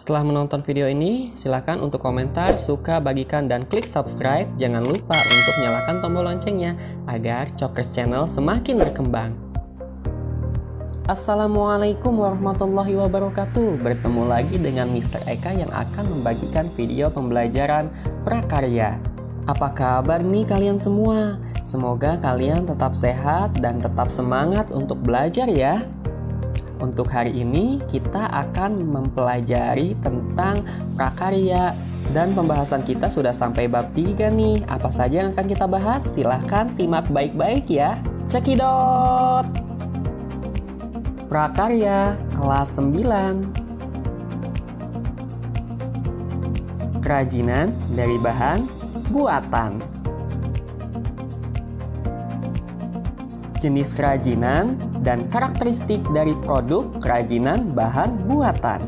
Setelah menonton video ini, silakan untuk komentar, suka, bagikan, dan klik subscribe. Jangan lupa untuk nyalakan tombol loncengnya agar Cokers Channel semakin berkembang. Assalamualaikum warahmatullahi wabarakatuh. Bertemu lagi dengan Mr. Eka yang akan membagikan video pembelajaran prakarya. Apa kabar nih kalian semua? Semoga kalian tetap sehat dan tetap semangat untuk belajar ya. Untuk hari ini kita akan mempelajari tentang prakarya dan pembahasan kita sudah sampai bab 3 nih. Apa saja yang akan kita bahas? Silahkan simak baik-baik ya. Cekidot! Prakarya kelas 9. Kerajinan dari bahan buatan. Jenis kerajinan dan karakteristik dari produk kerajinan bahan buatan.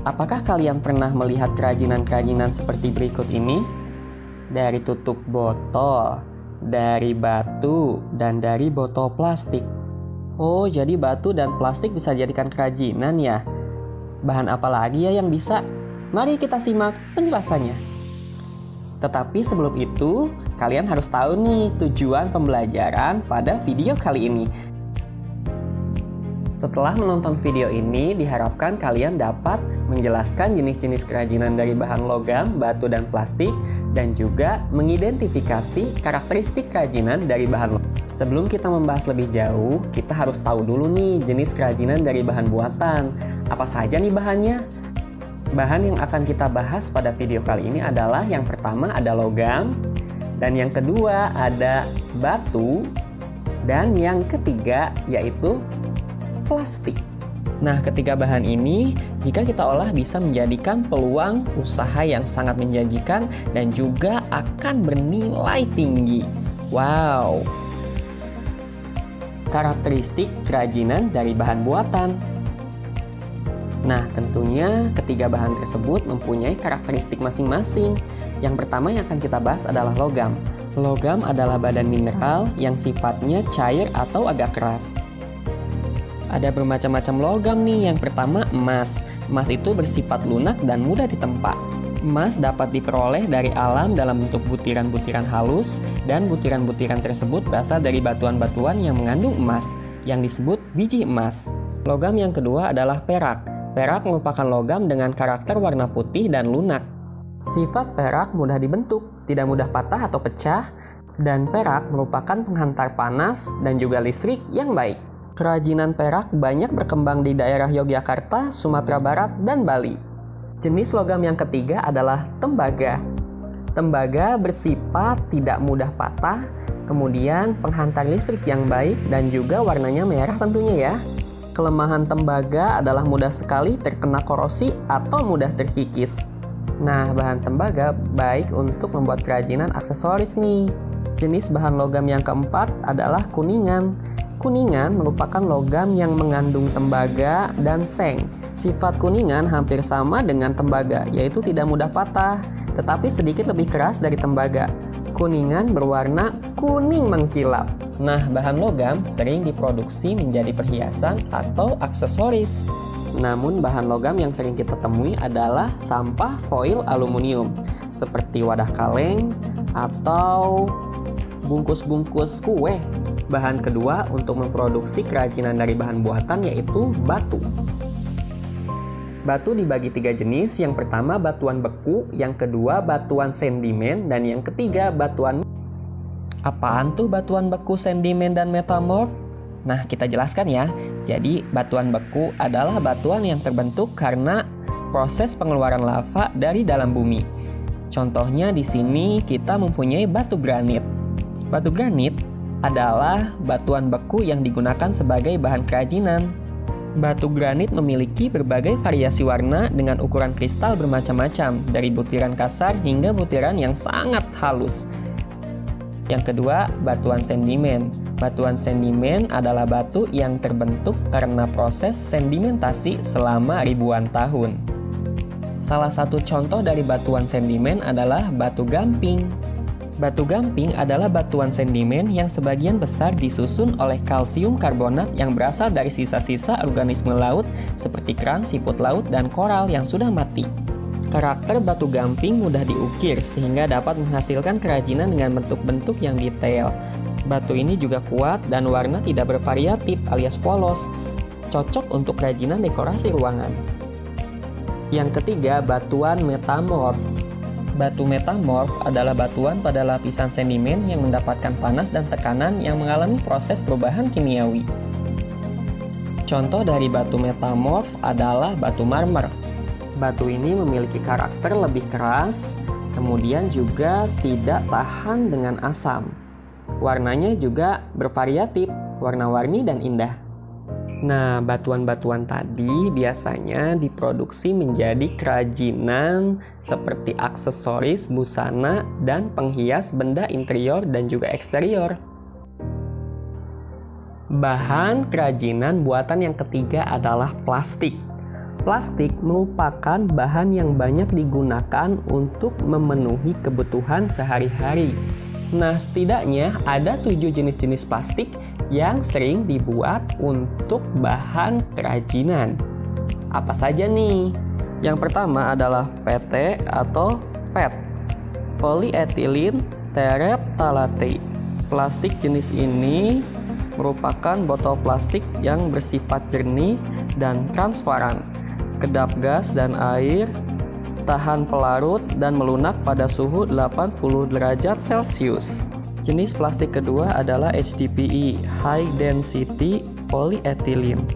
Apakah kalian pernah melihat kerajinan-kerajinan seperti berikut ini? Dari tutup botol, dari batu, dan dari botol plastik. Oh, jadi batu dan plastik bisa jadikan kerajinan ya? Bahan apa lagi ya yang bisa? Mari kita simak penjelasannya. Tetapi sebelum itu, kalian harus tahu nih tujuan pembelajaran pada video kali ini. Setelah menonton video ini, diharapkan kalian dapat menjelaskan jenis-jenis kerajinan dari bahan logam, batu, dan plastik, dan juga mengidentifikasi karakteristik kerajinan dari bahan logam. Sebelum kita membahas lebih jauh, kita harus tahu dulu nih jenis kerajinan dari bahan buatan. Apa saja nih bahannya? Bahan yang akan kita bahas pada video kali ini adalah yang pertama ada logam, dan yang kedua ada batu, dan yang ketiga yaitu plastik. Nah, ketiga bahan ini jika kita olah bisa menjadikan peluang usaha yang sangat menjanjikan dan juga akan bernilai tinggi. Wow! Karakteristik kerajinan dari bahan buatan. Nah, tentunya ketiga bahan tersebut mempunyai karakteristik masing-masing. Yang pertama yang akan kita bahas adalah logam. Logam adalah badan mineral yang sifatnya cair atau agak keras. Ada bermacam-macam logam nih. Yang pertama emas. Emas itu bersifat lunak dan mudah ditempa. Emas dapat diperoleh dari alam dalam bentuk butiran-butiran halus, dan butiran-butiran tersebut berasal dari batuan-batuan yang mengandung emas, yang disebut biji emas. Logam yang kedua adalah perak. Perak merupakan logam dengan karakter warna putih dan lunak. Sifat perak mudah dibentuk, tidak mudah patah atau pecah, dan perak merupakan penghantar panas dan juga listrik yang baik. Kerajinan perak banyak berkembang di daerah Yogyakarta, Sumatera Barat, dan Bali. Jenis logam yang ketiga adalah tembaga. Tembaga bersifat tidak mudah patah, kemudian penghantar listrik yang baik, dan juga warnanya merah tentunya ya. Kelemahan tembaga adalah mudah sekali terkena korosi atau mudah terkikis. Nah, bahan tembaga baik untuk membuat kerajinan aksesoris nih. Jenis bahan logam yang keempat adalah kuningan. Kuningan merupakan logam yang mengandung tembaga dan seng. Sifat kuningan hampir sama dengan tembaga, yaitu tidak mudah patah, tetapi sedikit lebih keras dari tembaga. Kuningan berwarna kuning mengkilap. Nah, bahan logam sering diproduksi menjadi perhiasan atau aksesoris. Namun, bahan logam yang sering kita temui adalah sampah foil aluminium, seperti wadah kaleng atau bungkus-bungkus kue. Bahan kedua untuk memproduksi kerajinan dari bahan buatan yaitu batu. Batu dibagi 3 jenis, yang pertama batuan beku, yang kedua batuan sedimen, dan yang ketiga batuan. Apaan tuh batuan beku, sedimen, dan metamorf? Nah, kita jelaskan ya. Jadi, batuan beku adalah batuan yang terbentuk karena proses pengeluaran lava dari dalam bumi. Contohnya di sini kita mempunyai batu granit. Batu granit adalah batuan beku yang digunakan sebagai bahan kerajinan. Batu granit memiliki berbagai variasi warna dengan ukuran kristal bermacam-macam, dari butiran kasar hingga butiran yang sangat halus. Yang kedua, batuan sedimen. Batuan sedimen adalah batu yang terbentuk karena proses sedimentasi selama ribuan tahun. Salah satu contoh dari batuan sedimen adalah batu gamping. Batu gamping adalah batuan sedimen yang sebagian besar disusun oleh kalsium karbonat yang berasal dari sisa-sisa organisme laut seperti kerang, siput laut, dan koral yang sudah mati. Karakter batu gamping mudah diukir sehingga dapat menghasilkan kerajinan dengan bentuk-bentuk yang detail. Batu ini juga kuat dan warna tidak bervariatif alias polos, cocok untuk kerajinan dekorasi ruangan. Yang ketiga, batuan metamorf. Batu metamorf adalah batuan pada lapisan sedimen yang mendapatkan panas dan tekanan yang mengalami proses perubahan kimiawi. Contoh dari batu metamorf adalah batu marmer. Batu ini memiliki karakter lebih keras, kemudian juga tidak tahan dengan asam. Warnanya juga bervariatif, warna-warni dan indah. Nah, batuan-batuan tadi biasanya diproduksi menjadi kerajinan seperti aksesoris, busana, dan penghias benda interior dan juga eksterior. Bahan kerajinan buatan yang ketiga adalah plastik. Plastik merupakan bahan yang banyak digunakan untuk memenuhi kebutuhan sehari-hari. Nah, setidaknya ada 7 jenis-jenis plastik yang sering dibuat untuk bahan kerajinan. Apa saja nih? Yang pertama adalah PT atau PET, polyethylene terephthalate. Plastik jenis ini merupakan botol plastik yang bersifat jernih dan transparan, kedap gas dan air, tahan pelarut dan melunak pada suhu 80 derajat Celcius. Jenis plastik kedua adalah HDPE, High Density Polyethylene.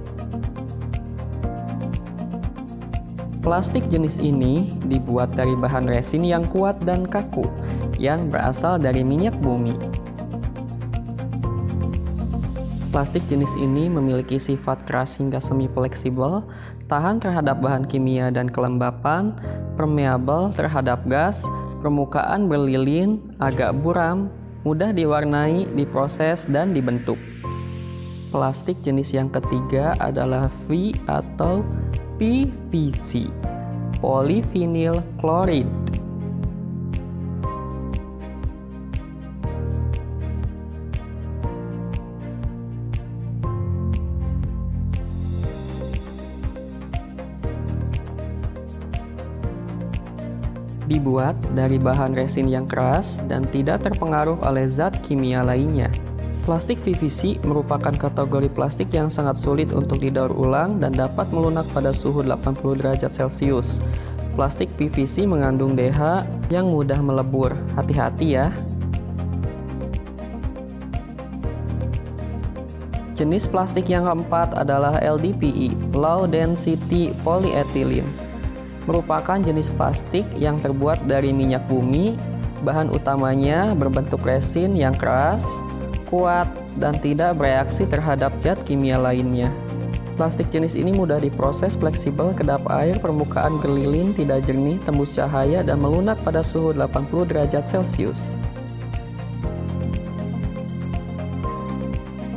Plastik jenis ini dibuat dari bahan resin yang kuat dan kaku, yang berasal dari minyak bumi. Plastik jenis ini memiliki sifat keras hingga semi-fleksibel, tahan terhadap bahan kimia dan kelembapan, permeabel terhadap gas, permukaan berlilin, agak buram, mudah diwarnai, diproses, dan dibentuk. Plastik jenis yang ketiga adalah V atau PVC, polyvinyl chloride. Dibuat dari bahan resin yang keras dan tidak terpengaruh oleh zat kimia lainnya. Plastik PVC merupakan kategori plastik yang sangat sulit untuk didaur ulang dan dapat melunak pada suhu 80 derajat Celcius. Plastik PVC mengandung DH yang mudah melebur. Hati-hati ya. Jenis plastik yang keempat adalah LDPE, Low Density Polyethylene. Merupakan jenis plastik yang terbuat dari minyak bumi. Bahan utamanya berbentuk resin yang keras, kuat, dan tidak bereaksi terhadap zat kimia lainnya. Plastik jenis ini mudah diproses, fleksibel, kedap air, permukaan berlilin, tidak jernih, tembus cahaya, dan melunak pada suhu 80 derajat Celcius.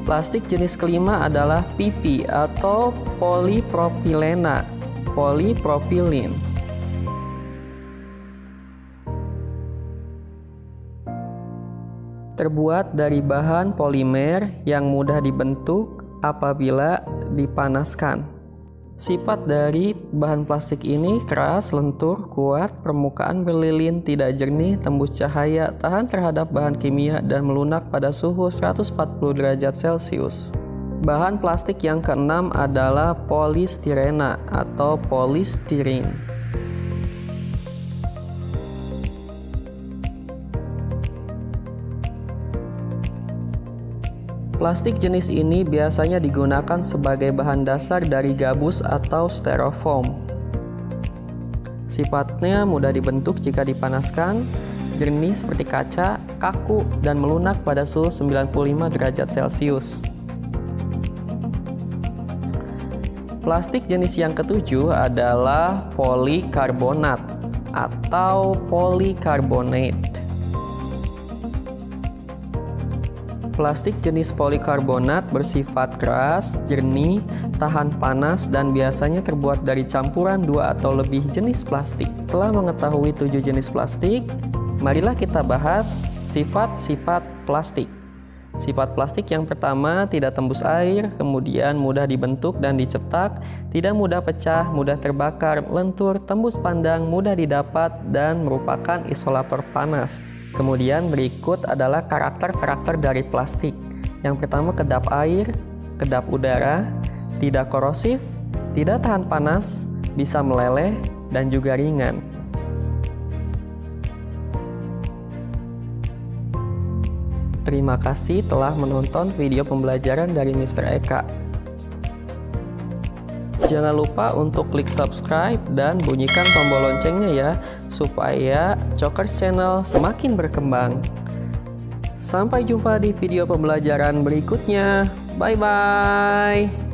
Plastik jenis kelima adalah PP atau polypropylene. Polypropylene. Terbuat dari bahan polimer yang mudah dibentuk apabila dipanaskan. Sifat dari bahan plastik ini keras, lentur, kuat, permukaan berlilin, tidak jernih, tembus cahaya, tahan terhadap bahan kimia, dan melunak pada suhu 140 derajat Celcius. Bahan plastik yang keenam adalah polistirena atau polystyrene. Plastik jenis ini biasanya digunakan sebagai bahan dasar dari gabus atau styrofoam. Sifatnya mudah dibentuk jika dipanaskan, jernih seperti kaca, kaku, dan melunak pada suhu 95 derajat Celcius. Plastik jenis yang ketujuh adalah polikarbonat atau polycarbonate. Plastik jenis polikarbonat bersifat keras, jernih, tahan panas, dan biasanya terbuat dari campuran 2 atau lebih jenis plastik. Setelah mengetahui 7 jenis plastik, marilah kita bahas Sifat-sifat plastik. Sifat plastik yang pertama, tidak tembus air, kemudian mudah dibentuk dan dicetak, tidak mudah pecah, mudah terbakar, lentur, tembus pandang, mudah didapat, dan merupakan isolator panas. Kemudian berikut adalah karakter-karakter dari plastik. Yang pertama, kedap air, kedap udara, tidak korosif, tidak tahan panas, bisa meleleh, dan juga ringan. Terima kasih telah menonton video pembelajaran dari Mr. Eka. Jangan lupa untuk klik subscribe dan bunyikan tombol loncengnya ya, supaya Cokers Channel semakin berkembang. Sampai jumpa di video pembelajaran berikutnya. Bye-bye.